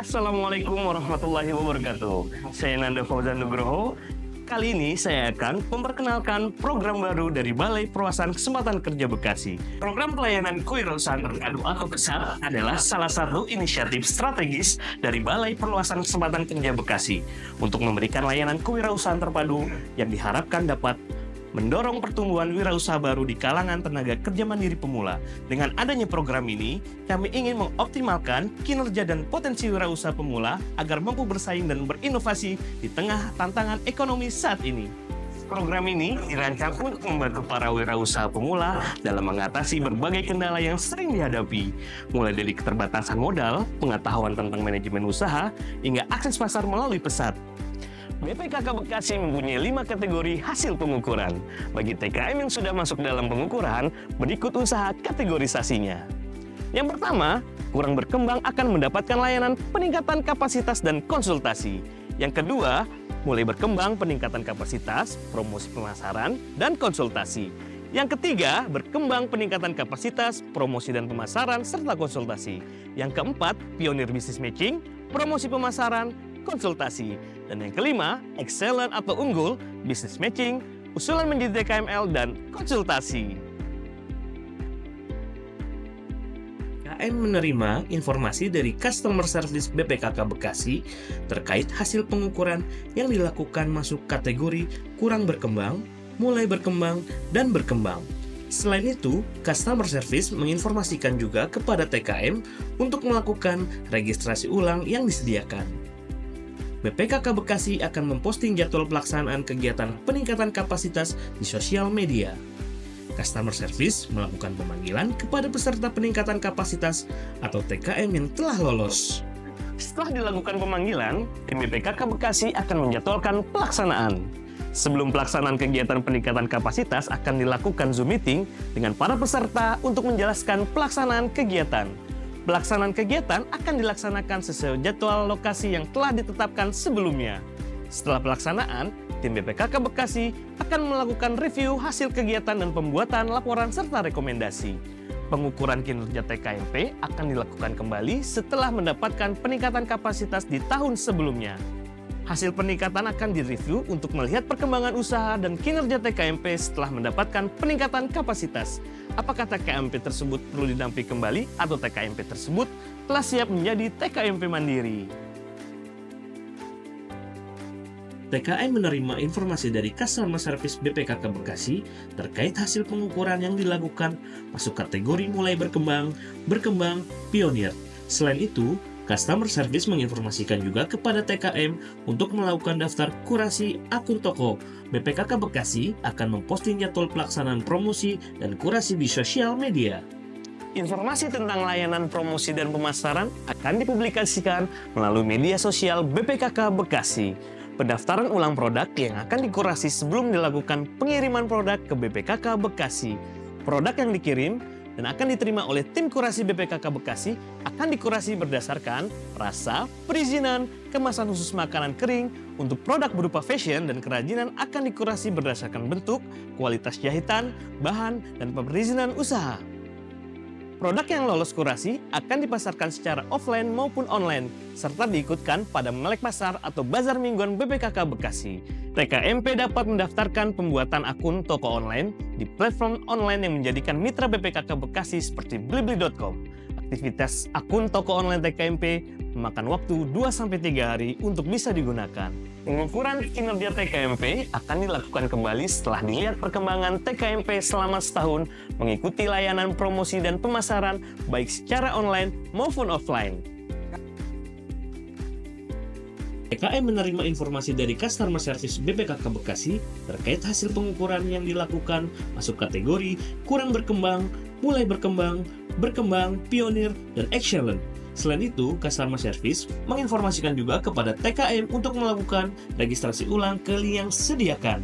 Assalamualaikum warahmatullahi wabarakatuh. Saya Nanda Fauzan Nugroho. Kali ini saya akan memperkenalkan program baru dari Balai Perluasan Kesempatan Kerja Bekasi. Program pelayanan kewirausahaan terpadu atau KESAT adalah salah satu inisiatif strategis dari Balai Perluasan Kesempatan Kerja Bekasi untuk memberikan layanan kewirausahaan terpadu yang diharapkan dapat mendorong pertumbuhan wirausaha baru di kalangan tenaga kerja mandiri pemula. Dengan adanya program ini, kami ingin mengoptimalkan kinerja dan potensi wirausaha pemula agar mampu bersaing dan berinovasi di tengah tantangan ekonomi saat ini. Program ini dirancang untuk membantu para wirausaha pemula dalam mengatasi berbagai kendala yang sering dihadapi, mulai dari keterbatasan modal, pengetahuan tentang manajemen usaha, hingga akses pasar melalui pesat. BPKK Bekasi mempunyai 5 kategori hasil pengukuran. Bagi TKM yang sudah masuk dalam pengukuran, berikut usaha kategorisasinya. Yang pertama, kurang berkembang akan mendapatkan layanan peningkatan kapasitas dan konsultasi. Yang kedua, mulai berkembang peningkatan kapasitas, promosi pemasaran, dan konsultasi. Yang ketiga, berkembang peningkatan kapasitas, promosi dan pemasaran, serta konsultasi. Yang keempat, pionir bisnis matching, promosi pemasaran, konsultasi. Dan yang kelima, excellent atau unggul, business matching, usulan menjadi TKML, dan konsultasi. KM menerima informasi dari Customer Service BPKK Bekasi terkait hasil pengukuran yang dilakukan masuk kategori kurang berkembang, mulai berkembang, dan berkembang. Selain itu, Customer Service menginformasikan juga kepada TKM untuk melakukan registrasi ulang yang disediakan. BPKK Bekasi akan memposting jadwal pelaksanaan kegiatan peningkatan kapasitas di sosial media. Customer Service melakukan pemanggilan kepada peserta peningkatan kapasitas atau TKM yang telah lolos. Setelah dilakukan pemanggilan, tim BPKK Bekasi akan menjadwalkan pelaksanaan. Sebelum pelaksanaan kegiatan peningkatan kapasitas akan dilakukan Zoom meeting dengan para peserta untuk menjelaskan pelaksanaan kegiatan. Pelaksanaan kegiatan akan dilaksanakan sesuai jadwal lokasi yang telah ditetapkan sebelumnya. Setelah pelaksanaan, tim BPKK Bekasi akan melakukan review hasil kegiatan dan pembuatan laporan serta rekomendasi. Pengukuran kinerja TKMP akan dilakukan kembali setelah mendapatkan peningkatan kapasitas di tahun sebelumnya. Hasil peningkatan akan direview untuk melihat perkembangan usaha dan kinerja TKMP setelah mendapatkan peningkatan kapasitas. Apakah TKMP tersebut perlu didampingi kembali atau TKMP tersebut telah siap menjadi TKMP mandiri. TKM menerima informasi dari Customer Service BPKK Bekasi terkait hasil pengukuran yang dilakukan masuk kategori mulai berkembang, pionir. Selain itu, Customer Service menginformasikan juga kepada TKM untuk melakukan daftar kurasi akun toko. BPKK Bekasi akan memposting jadwal pelaksanaan promosi dan kurasi di sosial media. Informasi tentang layanan promosi dan pemasaran akan dipublikasikan melalui media sosial BPKK Bekasi. Pendaftaran ulang produk yang akan dikurasi sebelum dilakukan pengiriman produk ke BPKK Bekasi. Produk yang dikirim dan akan diterima oleh tim kurasi BPKK Bekasi akan dikurasi berdasarkan rasa, perizinan, kemasan khusus makanan kering. Untuk produk berupa fashion dan kerajinan akan dikurasi berdasarkan bentuk, kualitas jahitan, bahan, dan perizinan usaha. Produk yang lolos kurasi akan dipasarkan secara offline maupun online, serta diikutkan pada melek pasar atau bazar mingguan BPKK Bekasi. TKMP dapat mendaftarkan pembuatan akun toko online di platform online yang menjadikan mitra BPKK Bekasi seperti blibli.com. Aktivitas akun toko online TKMP memakan waktu 2-3 hari untuk bisa digunakan. Pengukuran kinerja TKMP akan dilakukan kembali setelah dilihat perkembangan TKMP selama setahun mengikuti layanan promosi dan pemasaran baik secara online maupun offline. TKM menerima informasi dari Customer Service BPKK Bekasi terkait hasil pengukuran yang dilakukan masuk kategori kurang berkembang, mulai berkembang, pionir, dan excellent. Selain itu, Customer Service menginformasikan juga kepada TKM untuk melakukan registrasi ulang ke link yang sediakan.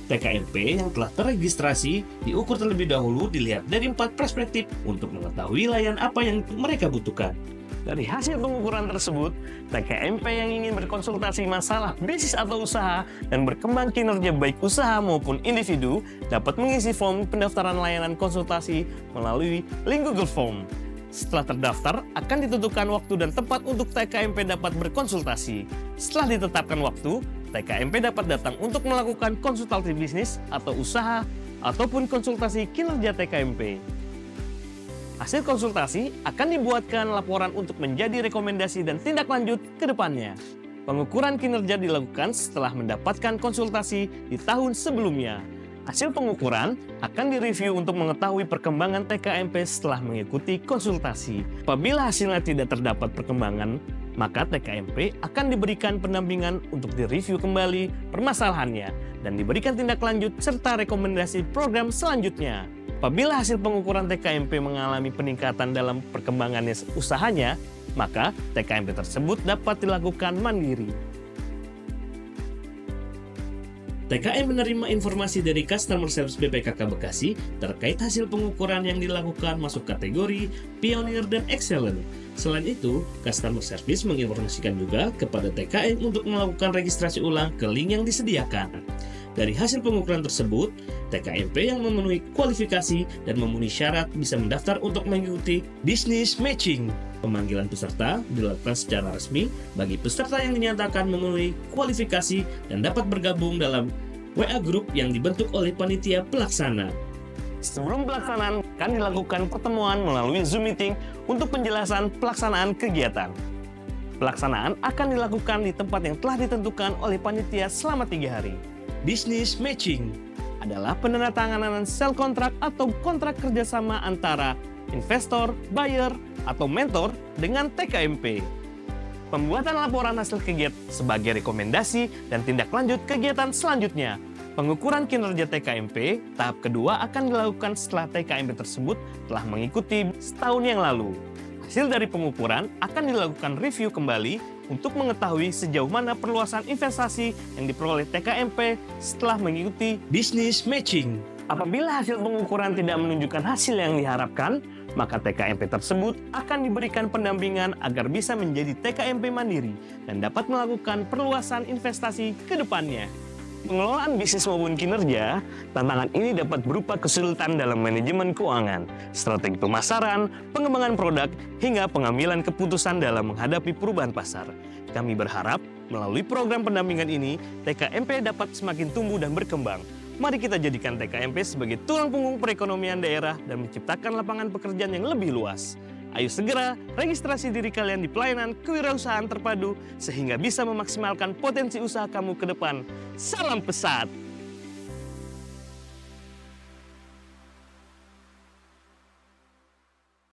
TKMP yang telah terregistrasi diukur terlebih dahulu dilihat dari 4 perspektif untuk mengetahui layanan apa yang mereka butuhkan. Dari hasil pengukuran tersebut, TKMP yang ingin berkonsultasi masalah bisnis atau usaha dan berkembang kinerja baik usaha maupun individu dapat mengisi form pendaftaran layanan konsultasi melalui link Google Form. Setelah terdaftar, akan ditentukan waktu dan tempat untuk TKMP dapat berkonsultasi. Setelah ditetapkan waktu, TKMP dapat datang untuk melakukan konsultasi bisnis atau usaha, ataupun konsultasi kinerja TKMP. Hasil konsultasi akan dibuatkan laporan untuk menjadi rekomendasi dan tindak lanjut ke depannya. Pengukuran kinerja dilakukan setelah mendapatkan konsultasi di tahun sebelumnya. Hasil pengukuran akan direview untuk mengetahui perkembangan TKMP setelah mengikuti konsultasi. Apabila hasilnya tidak terdapat perkembangan, maka TKMP akan diberikan pendampingan untuk direview kembali permasalahannya dan diberikan tindak lanjut serta rekomendasi program selanjutnya. Apabila hasil pengukuran TKMP mengalami peningkatan dalam perkembangannya usahanya, maka TKMP tersebut dapat dilakukan mandiri. TKM menerima informasi dari Customer Service BPKK Bekasi terkait hasil pengukuran yang dilakukan masuk kategori Pioneer dan Excellent. Selain itu, Customer Service menginformasikan juga kepada TKM untuk melakukan registrasi ulang ke link yang disediakan. Dari hasil pengukuran tersebut, TKMP yang memenuhi kualifikasi dan memenuhi syarat bisa mendaftar untuk mengikuti Business Matching. Pemanggilan peserta dilakukan secara resmi bagi peserta yang dinyatakan memenuhi kualifikasi dan dapat bergabung dalam WA Group yang dibentuk oleh panitia pelaksana. Sebelum pelaksanaan, akan dilakukan pertemuan melalui Zoom Meeting untuk penjelasan pelaksanaan kegiatan. Pelaksanaan akan dilakukan di tempat yang telah ditentukan oleh panitia selama 3 hari. Business Matching adalah penandatanganan sel kontrak atau kontrak kerjasama antara investor, buyer, atau mentor dengan TKMP. Pembuatan laporan hasil kegiatan sebagai rekomendasi dan tindak lanjut kegiatan selanjutnya. Pengukuran kinerja TKMP tahap kedua akan dilakukan setelah TKMP tersebut telah mengikuti setahun yang lalu. Hasil dari pengukuran akan dilakukan review kembali untuk mengetahui sejauh mana perluasan investasi yang diperoleh TKMP setelah mengikuti Business Matching. Apabila hasil pengukuran tidak menunjukkan hasil yang diharapkan, maka TKMP tersebut akan diberikan pendampingan agar bisa menjadi TKMP mandiri dan dapat melakukan perluasan investasi ke depannya. Pengelolaan bisnis maupun kinerja, tantangan ini dapat berupa kesulitan dalam manajemen keuangan, strategi pemasaran, pengembangan produk, hingga pengambilan keputusan dalam menghadapi perubahan pasar. Kami berharap melalui program pendampingan ini, TKMP dapat semakin tumbuh dan berkembang. Mari kita jadikan TKMP sebagai tulang punggung perekonomian daerah dan menciptakan lapangan pekerjaan yang lebih luas. Ayo segera registrasi diri kalian di pelayanan kewirausahaan terpadu sehingga bisa memaksimalkan potensi usaha kamu ke depan. Salam pesat!